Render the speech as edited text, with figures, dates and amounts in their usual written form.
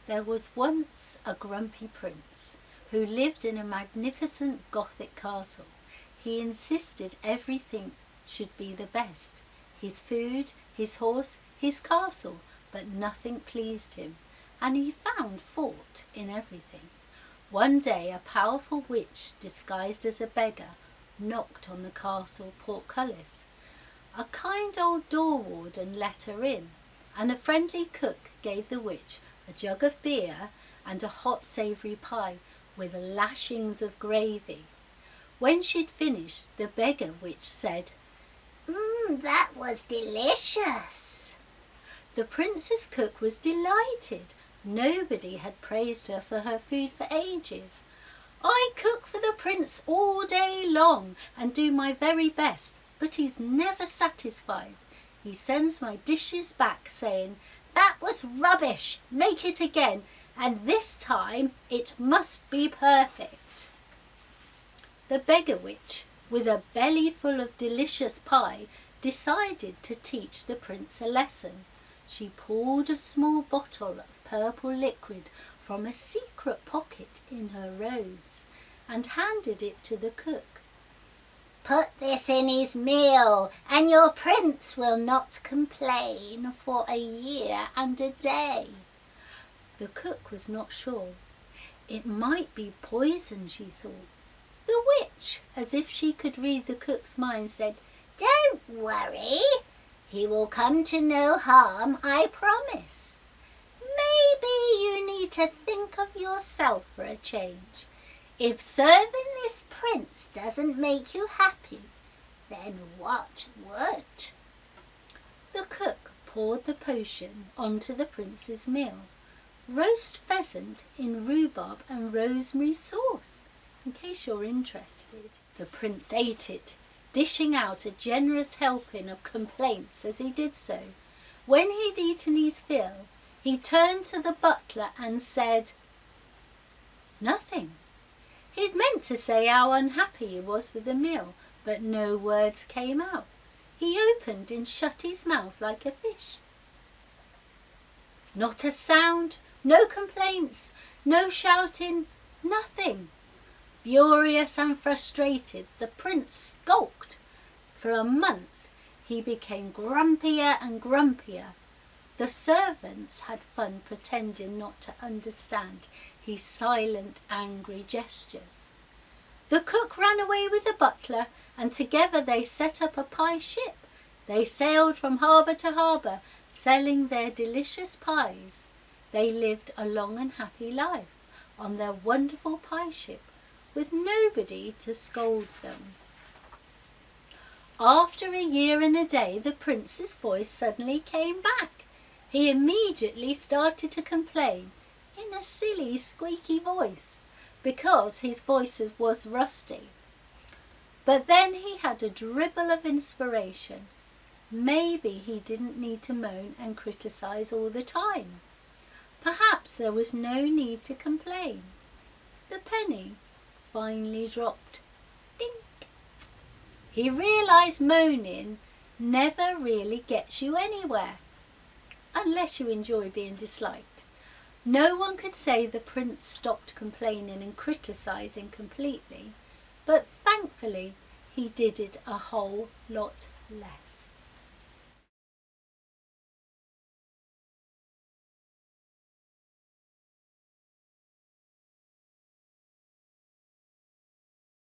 There was once a grumpy prince who lived in a magnificent Gothic castle. He insisted everything should be the best. His food, his horse, his castle, but nothing pleased him, and he found fault in everything. One day a powerful witch disguised as a beggar knocked on the castle portcullis. A kind old door warden let her in, and a friendly cook gave the witch a jug of beer and a hot savoury pie with lashings of gravy. When she'd finished, the beggar witch said, That was delicious." The prince's cook was delighted. Nobody had praised her for her food for ages. "I cook for the prince all day long and do my very best, but he's never satisfied. He sends my dishes back saying, 'That was rubbish, make it again, and this time it must be perfect.'" The beggar witch, with a belly full of delicious pie, decided to teach the prince a lesson. She pulled a small bottle of purple liquid from a secret pocket in her robes and handed it to the cook. "Put this in his meal, and your prince will not complain for a year and a day." The cook was not sure. It might be poison, she thought. The witch, as if she could read the cook's mind, said, "Don't worry. He will come to no harm, I promise. Maybe you need to think of yourself for a change. If serving this prince doesn't make you happy, then what would?" The cook poured the potion onto the prince's meal. Roast pheasant in rhubarb and rosemary sauce, in case you're interested. The prince ate it, dishing out a generous helping of complaints as he did so. When he'd eaten his fill, he turned to the butler and said, "Nothing." He'd meant to say how unhappy he was with the meal, but no words came out. He opened and shut his mouth like a fish. Not a sound, no complaints, no shouting, nothing. Furious and frustrated, the prince skulked. For a month he became grumpier and grumpier. The servants had fun pretending not to understand his silent, angry gestures. The cook ran away with the butler, and together they set up a pie ship. They sailed from harbour to harbour, selling their delicious pies. They lived a long and happy life on their wonderful pie ship, with nobody to scold them. After a year and a day, the prince's voice suddenly came back. He immediately started to complain in a silly, squeaky voice, because his voice was rusty. But then he had a dribble of inspiration. Maybe he didn't need to moan and criticise all the time. Perhaps there was no need to complain. The penny finally dropped. Dink! He realised moaning never really gets you anywhere, unless you enjoy being disliked. No one could say the prince stopped complaining and criticising completely, but thankfully he did it a whole lot less.